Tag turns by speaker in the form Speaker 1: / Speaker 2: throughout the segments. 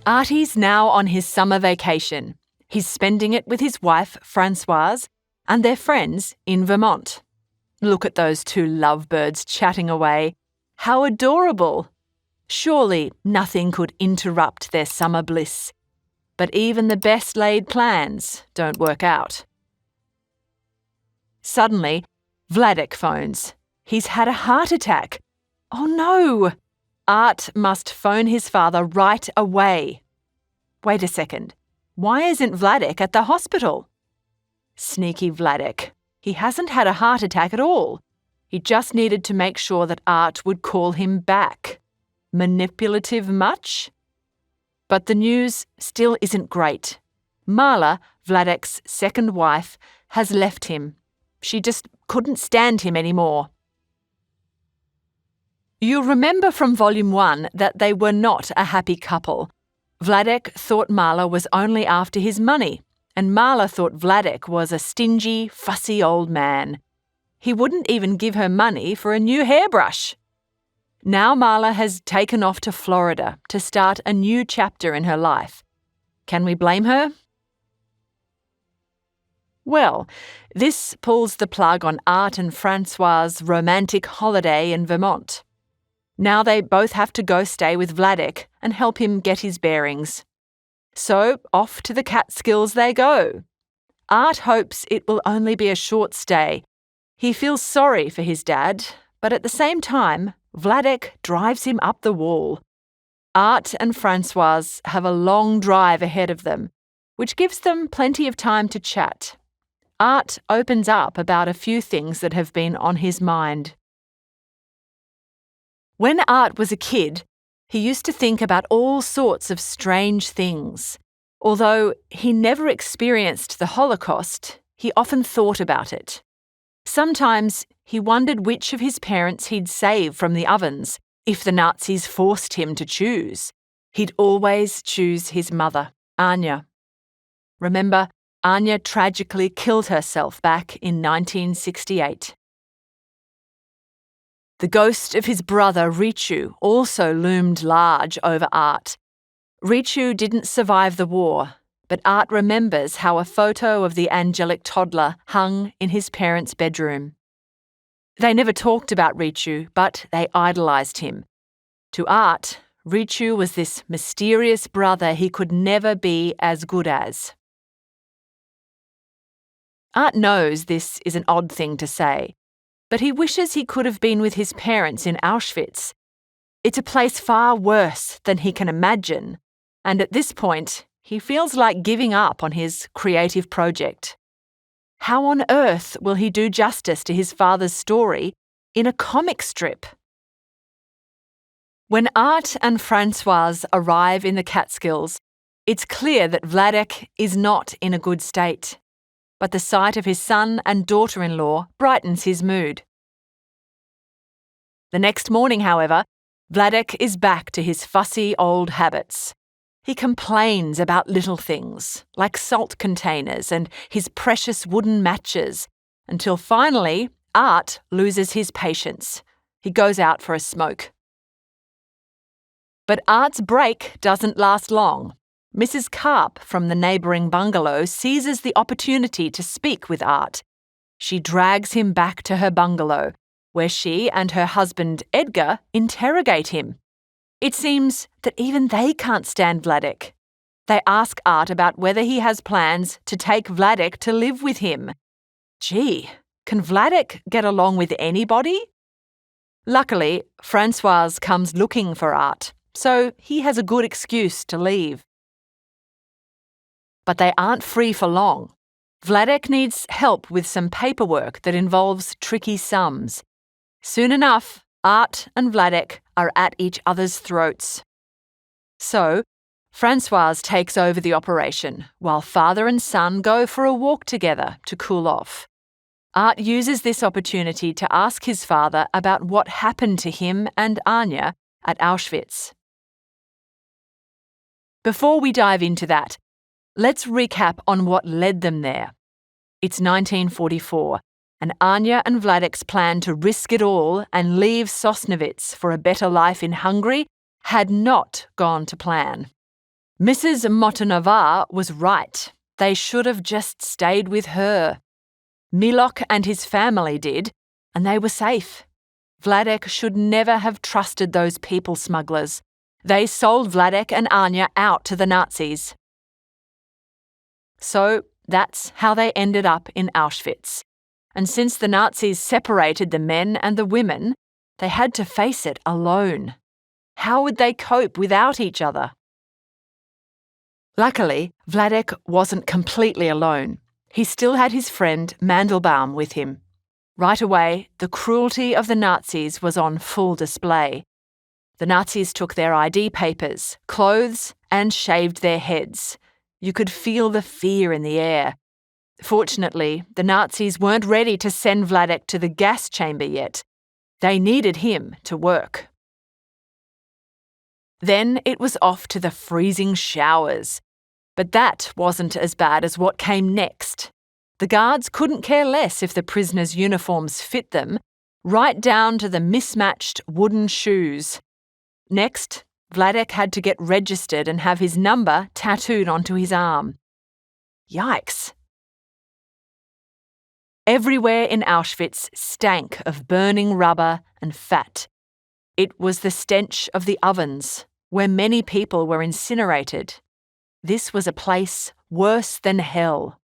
Speaker 1: Artie's now on his summer vacation. He's spending it with his wife, Françoise, and their friends in Vermont. Look at those two lovebirds chatting away. How adorable! Surely nothing could interrupt their summer bliss. But even the best laid plans don't work out. Suddenly, Vladek phones. He's had a heart attack. Oh no! Art must phone his father right away. Wait a second. Why isn't Vladek at the hospital? Sneaky Vladek. He hasn't had a heart attack at all. He just needed to make sure that Art would call him back. Manipulative much? But the news still isn't great. Marla, Vladek's second wife, has left him. She just couldn't stand him anymore. You'll remember from Volume 1 that they were not a happy couple. Vladek thought Marla was only after his money, and Marla thought Vladek was a stingy, fussy old man. He wouldn't even give her money for a new hairbrush. Now Marla has taken off to Florida to start a new chapter in her life. Can we blame her? Well, this pulls the plug on Art and Françoise' romantic holiday in Vermont. Now they both have to go stay with Vladek and help him get his bearings. So off to the Catskills they go. Art hopes it will only be a short stay. He feels sorry for his dad, but at the same time, Vladek drives him up the wall. Art and Françoise have a long drive ahead of them, which gives them plenty of time to chat. Art opens up about a few things that have been on his mind. When Art was a kid, he used to think about all sorts of strange things. Although he never experienced the Holocaust, he often thought about it. Sometimes he wondered which of his parents he'd save from the ovens if the Nazis forced him to choose. He'd always choose his mother, Anja. Remember, Anja tragically killed herself back in 1968. The ghost of his brother, Richu, also loomed large over Art. Richu didn't survive the war, but Art remembers how a photo of the angelic toddler hung in his parents' bedroom. They never talked about Richu, but they idolised him. To Art, Richu was this mysterious brother he could never be as good as. Art knows this is an odd thing to say, but he wishes he could have been with his parents in Auschwitz. It's a place far worse than he can imagine, and at this point, he feels like giving up on his creative project. How on earth will he do justice to his father's story in a comic strip? When Art and Françoise arrive in the Catskills, it's clear that Vladek is not in a good state. But the sight of his son and daughter-in-law brightens his mood. The next morning, however, Vladek is back to his fussy old habits. He complains about little things, like salt containers and his precious wooden matches, until finally Art loses his patience. He goes out for a smoke. But Art's break doesn't last long. Mrs. Karp from the neighbouring bungalow seizes the opportunity to speak with Art. She drags him back to her bungalow, where she and her husband Edgar interrogate him. It seems that even they can't stand Vladek. They ask Art about whether he has plans to take Vladek to live with him. Gee, can Vladek get along with anybody? Luckily, Françoise comes looking for Art, so he has a good excuse to leave. But they aren't free for long. Vladek needs help with some paperwork that involves tricky sums. Soon enough, Art and Vladek are at each other's throats. So, Françoise takes over the operation, while father and son go for a walk together to cool off. Art uses this opportunity to ask his father about what happened to him and Anja at Auschwitz. Before we dive into that, let's recap on what led them there. It's 1944, and Anja and Vladek's plan to risk it all and leave Sosnovitz for a better life in Hungary had not gone to plan. Mrs. Motonova was right. They should have just stayed with her. Milok and his family did, and they were safe. Vladek should never have trusted those people smugglers. They sold Vladek and Anja out to the Nazis. So that's how they ended up in Auschwitz. And since the Nazis separated the men and the women, they had to face it alone. How would they cope without each other? Luckily, Vladek wasn't completely alone. He still had his friend Mandelbaum with him. Right away, the cruelty of the Nazis was on full display. The Nazis took their ID papers, clothes, and shaved their heads. You could feel the fear in the air. Fortunately, the Nazis weren't ready to send Vladek to the gas chamber yet. They needed him to work. Then it was off to the freezing showers. But that wasn't as bad as what came next. The guards couldn't care less if the prisoners' uniforms fit them, right down to the mismatched wooden shoes. Next, Vladek had to get registered and have his number tattooed onto his arm. Yikes! Everywhere in Auschwitz stank of burning rubber and fat. It was the stench of the ovens, where many people were incinerated. This was a place worse than hell.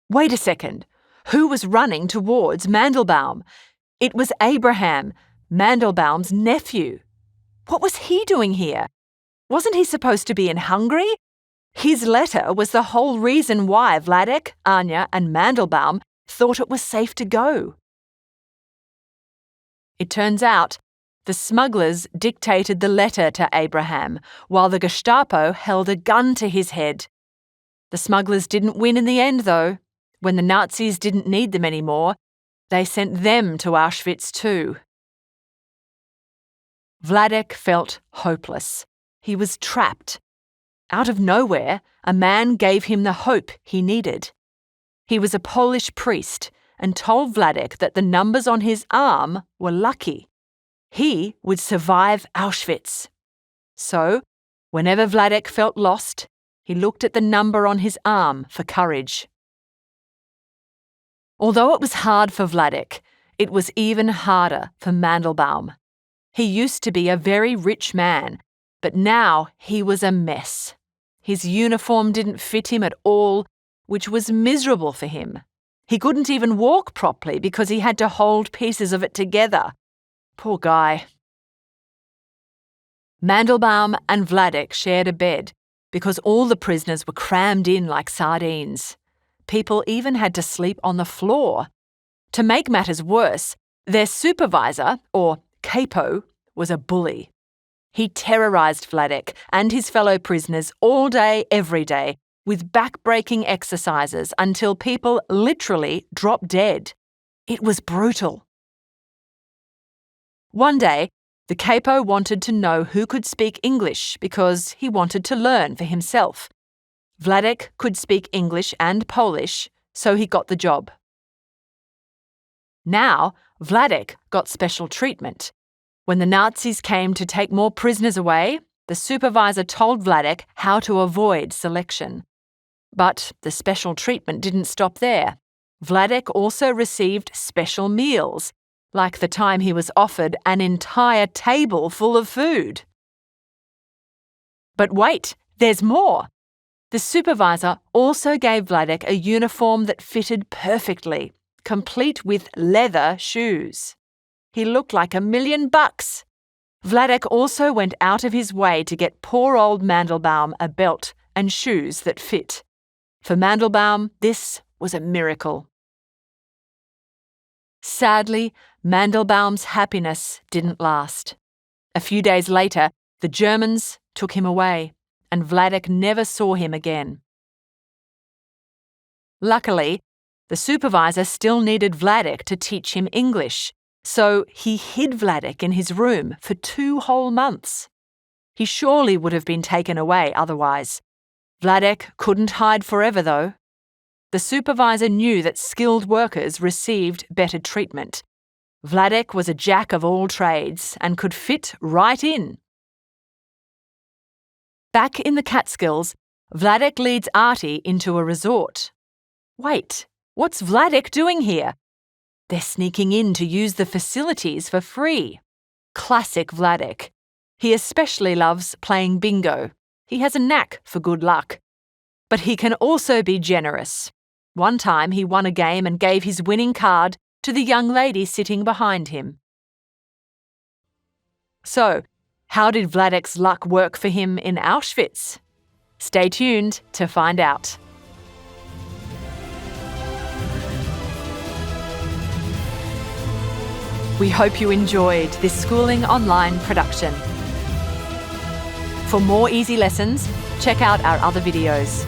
Speaker 1: Wait a second. Who was running towards Mandelbaum? It was Abraham, Mandelbaum's nephew. What was he doing here? Wasn't he supposed to be in Hungary? His letter was the whole reason why Vladek, Anja, and Mandelbaum thought it was safe to go. It turns out the smugglers dictated the letter to Abraham, while the Gestapo held a gun to his head. The smugglers didn't win in the end, though. When the Nazis didn't need them anymore, they sent them to Auschwitz too. Vladek felt hopeless. He was trapped. Out of nowhere, a man gave him the hope he needed. He was a Polish priest and told Vladek that the numbers on his arm were lucky. He would survive Auschwitz. So, whenever Vladek felt lost, he looked at the number on his arm for courage. Although it was hard for Vladek, it was even harder for Mandelbaum. He used to be a very rich man, but now he was a mess. His uniform didn't fit him at all, which was miserable for him. He couldn't even walk properly because he had to hold pieces of it together. Poor guy. Mandelbaum and Vladek shared a bed because all the prisoners were crammed in like sardines. People even had to sleep on the floor. To make matters worse, their supervisor, or capo, was a bully. He terrorised Vladek and his fellow prisoners all day, every day, with back-breaking exercises until people literally dropped dead. It was brutal. One day, the capo wanted to know who could speak English because he wanted to learn for himself. Vladek could speak English and Polish, so he got the job. Now, Vladek got special treatment. When the Nazis came to take more prisoners away, the supervisor told Vladek how to avoid selection. But the special treatment didn't stop there. Vladek also received special meals, like the time he was offered an entire table full of food. But wait, there's more. The supervisor also gave Vladek a uniform that fitted perfectly, complete with leather shoes. He looked like $1 million. Vladek also went out of his way to get poor old Mandelbaum a belt and shoes that fit. For Mandelbaum, this was a miracle. Sadly, Mandelbaum's happiness didn't last. A few days later, the Germans took him away, and Vladek never saw him again. Luckily, the supervisor still needed Vladek to teach him English, so he hid Vladek in his room for 2 whole months. He surely would have been taken away otherwise. Vladek couldn't hide forever, though. The supervisor knew that skilled workers received better treatment. Vladek was a jack of all trades and could fit right in. Back in the Catskills, Vladek leads Artie into a resort. Wait, what's Vladek doing here? They're sneaking in to use the facilities for free. Classic Vladek. He especially loves playing bingo. He has a knack for good luck. But he can also be generous. One time he won a game and gave his winning card to the young lady sitting behind him. So, how did Vladek's luck work for him in Auschwitz? Stay tuned to find out. We hope you enjoyed this schooling online production. For more easy lessons, check out our other videos.